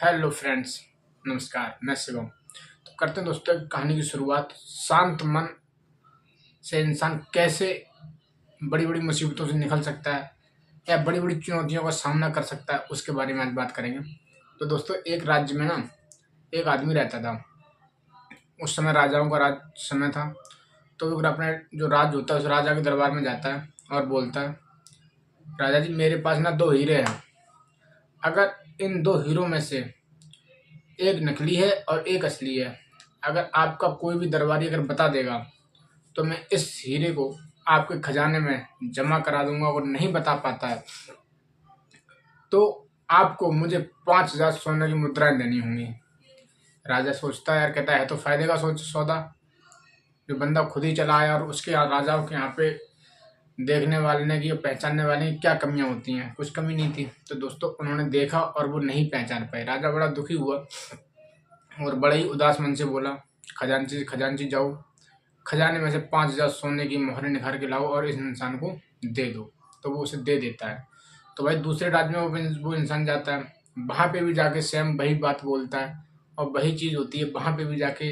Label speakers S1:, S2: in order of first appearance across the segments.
S1: Hello friends, नमस्कार। मैं शिवम। तो करते हैं दोस्तों एक कहानी की शुरुआत। शांत मन से इंसान कैसे बड़ी बड़ी मुसीबतों से निकल सकता है या बड़ी बड़ी चुनौतियों का सामना कर सकता है, उसके बारे में आज बात करेंगे। तो दोस्तों, एक राज्य में ना एक आदमी रहता था। उस समय राजाओं का राज समय था। तो वो अपने जो राज होता है उस राजा के दरबार में जाता है और बोलता है, राजा जी, मेरे पास ना दो हीरे हैं। अगर इन दो हीरों में से एक नकली है और एक असली है, अगर आपका कोई भी दरबारी अगर बता देगा तो मैं इस हीरे को आपके खजाने में जमा करा दूंगा। और नहीं बता पाता है तो आपको मुझे 5,000 सोने की मुद्राएं देनी होंगी। राजा सोचता है, यार, कहता है तो फायदे का सोच सौदा। जो बंदा खुद ही चला आया और उसके यहाँ राजाओं के यहाँ पे देखने वाले ने की पहचानने वाले की क्या कमियां होती हैं, कुछ कमी नहीं थी। तो दोस्तों, उन्होंने देखा और वो नहीं पहचान पाए। राजा बड़ा दुखी हुआ और बड़े ही उदास मन से बोला, खजांची खजांची जाओ, खजाने में से 5,000 सोने की मोहरें निकाल के लाओ और इस इंसान को दे दो। तो वो उसे दे देता है। तो भाई दूसरे राज्य में वो इंसान जाता है। वहाँ पे भी जाके सेम वही बात बोलता है और वही चीज़ होती है। वहाँ पे भी जाके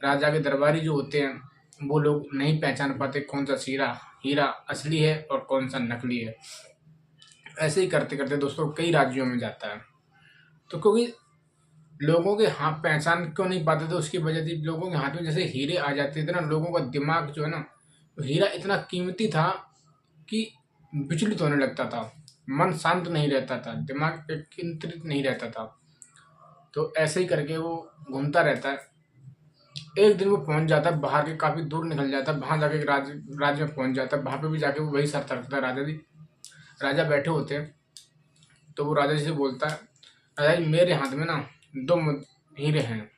S1: राजा के दरबारी जो होते हैं वो लोग नहीं पहचान पाते कौन सा हीरा हीरा असली है और कौन सा नकली है। ऐसे ही करते करते दोस्तों कई राज्यों में जाता है। तो क्योंकि लोगों के हाथ पहचान क्यों नहीं पाते थे, उसकी वजह थी लोगों के हाथ में जैसे हीरे आ जाते थे ना, लोगों का दिमाग जो है ना, तो हीरा इतना कीमती था कि विचलित होने लगता था। मन शांत नहीं रहता था, दिमाग केंद्रित नहीं रहता था। तो ऐसे ही करके वो घूमता रहता है। एक दिन वो पहुंच जाता है, बाहर के काफी दूर निकल जाता है, वहां जाके एक राज्य में पहुंच जाता है। वहां पे भी जाके वो वही शर्त रखता है। राजा जी, राजा बैठे होते हैं। तो वो राजा जी से बोलता है, राजा जी, मेरे हाथ में ना दो हीरे हैं।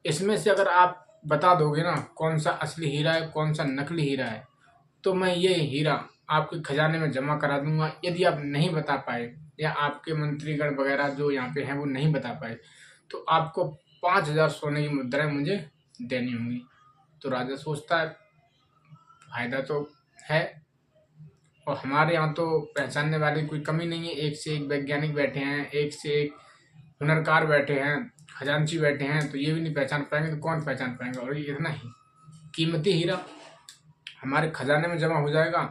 S1: इसमें से अगर आप बता दोगे ना कौन सा असली हीरा है कौन सा नकली हीरा है, तो मैं ये हीरा आपके खजाने में जमा करा दूंगा। यदि आप नहीं बता पाए या आपके मंत्रीगण वगैरह जो यहाँ पे हैं वो नहीं बता पाए, तो आपको 5,000 सोने की मुद्राएं मुझे देनी होंगी। तो राजा सोचता है, फायदा तो है और हमारे यहाँ तो पहचानने वाले कोई कमी नहीं है। एक से एक वैज्ञानिक बैठे हैं, एक से एक हुनरकार बैठे हैं, खजांची बैठे हैं। तो ये भी नहीं पहचान पाएंगे तो कौन पहचान पाएंगे। और ये इतना ही कीमती हीरा हमारे खजाने में जमा हो जाएगा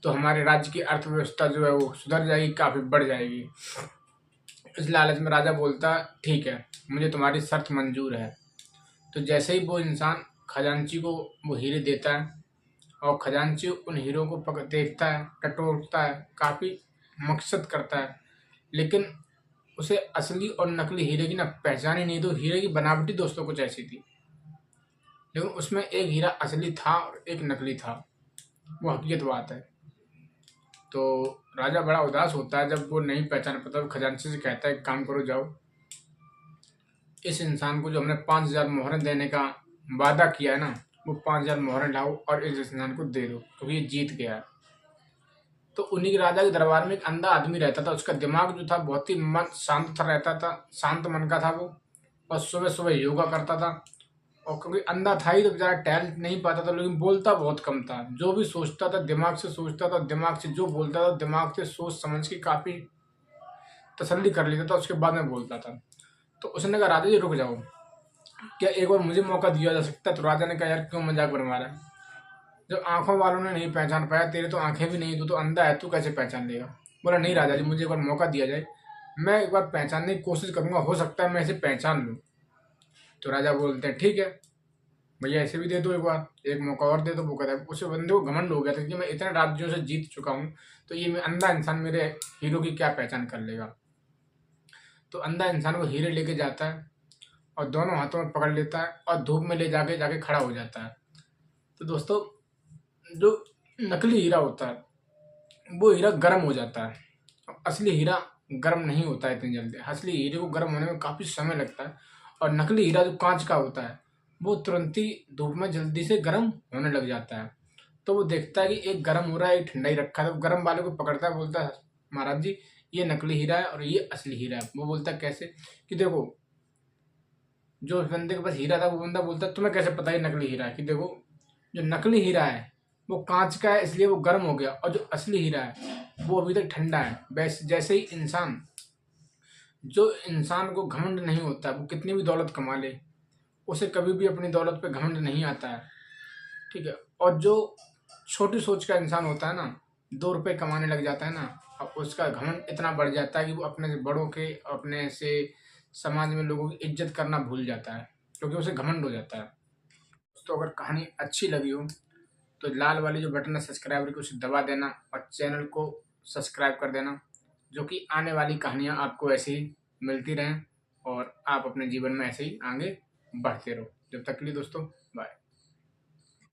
S1: तो हमारे राज्य की अर्थव्यवस्था जो है वो सुधर जाएगी, काफी बढ़ जाएगी। इस लालच में राजा बोलता, ठीक है, मुझे तुम्हारी शर्त मंजूर है। तो जैसे ही वो इंसान खजांची को वो हीरे देता है और खजांची उन हीरों को देखता है, टटोलता है, काफी मकसद करता है, लेकिन उसे असली और नकली हीरे की ना पहचान ही नहीं। तो हीरे की बनावटी दोस्तों कुछ ऐसी थी, लेकिन उसमें एक हीरा असली था और एक नकली था। वो हकीकत बात है। तो राजा बड़ा उदास होता है जब वो नहीं पहचान पाता। तो खजांची से कहता है, काम करो, जाओ इस इंसान को जो हमने 5,000 मोहरें देने का वादा किया है ना, वो 5,000 मोहरें लाओ और इस इंसान को दे दो, क्योंकि ये जीत गया है। तो उन्हीं के राजा के दरबार में एक अंधा आदमी रहता था। उसका दिमाग जो था बहुत ही मन शांत था, रहता था, शांत मन का था वो। और सुबह सुबह योगा करता था। और क्योंकि अंधा था ही तो बेचारा टहल नहीं पाता था, लेकिन बोलता बहुत कम था। जो भी सोचता था दिमाग से सोचता था, दिमाग से जो बोलता था दिमाग से सोच समझ के काफी तसल्ली कर लेता था, उसके बाद में बोलता था। तो उसने कहा, राजा जी रुक जाओ, क्या एक बार मुझे मौका दिया जा सकता है। तो राजा ने कहा, यार क्यों मजाक बनवा रहा है, जब आंखों वालों ने नहीं पहचान पाया, तेरे तो आंखें भी नहीं, तू तो अंधा है, तू कैसे पहचान लेगा। बोला, नहीं राजा जी, मुझे एक बार मौका दिया जाए, मैं एक बार पहचानने की कोशिश करूंगा, हो सकता है मैं इसे पहचान लूँ। तो राजा बोलते हैं, ठीक है भैया, ऐसे भी दे दो, एक बार एक मौका और दे दो। वो कहता है, उस बंदे को घमंड हो गया था कि मैं इतने राज्यों से जीत चुका हूँ, तो ये मैं अंधा इंसान मेरे हीरो की क्या पहचान कर लेगा। तो अंधा इंसान वो हीरे लेके जाता है और दोनों हाथों में पकड़ लेता है और धूप में ले जाके जाके खड़ा हो जाता है। तो दोस्तों, जो नकली हीरा होता है वो हीरा गर्म हो जाता है। असली हीरा गर्म नहीं होता है इतनी जल्दी। असली हीरे को गर्म होने में काफ़ी समय लगता है। और नकली हीरा जो कांच का होता है वो तुरंत ही धूप में जल्दी से गर्म होने लग जाता है। तो वो देखता है कि एक गर्म हो रहा है, एक ठंडा ही रखा है। तो गर्म वाले को पकड़ता है, बोलता है, महाराज जी, ये नकली हीरा है और ये असली हीरा है। वो बोलता है, कैसे, कि देखो, जो उस बंदे के पास हीरा था वो बंदा बोलता है, तुम्हें कैसे पता ये नकली हीरा है। कि देखो, जो नकली हीरा है वो कांच का है इसलिए वो गर्म हो गया, और जो असली हीरा है वो अभी तक ठंडा है। वैसे जैसे ही इंसान जो इंसान को घमंड नहीं होता है, वो कितनी भी दौलत कमा ले, उसे कभी भी अपनी दौलत पे घमंड नहीं आता है, ठीक है। और जो छोटी सोच का इंसान होता है ना, 2 रुपए कमाने लग जाता है ना, अब उसका घमंड इतना बढ़ जाता है कि वो अपने से बड़ों के, अपने से समाज में लोगों की इज्जत करना भूल जाता है, क्योंकि उसे घमंड हो जाता है। तो अगर कहानी अच्छी लगी हो तो लाल वाली जो बटन है सब्सक्राइबर की, उसे दबा देना और चैनल को सब्सक्राइब कर देना, जो कि आने वाली कहानियाँ आपको ऐसे ही मिलती रहें और आप अपने जीवन में ऐसे ही आगे बढ़ते रहो। जब तक के लिए दोस्तों, बाय।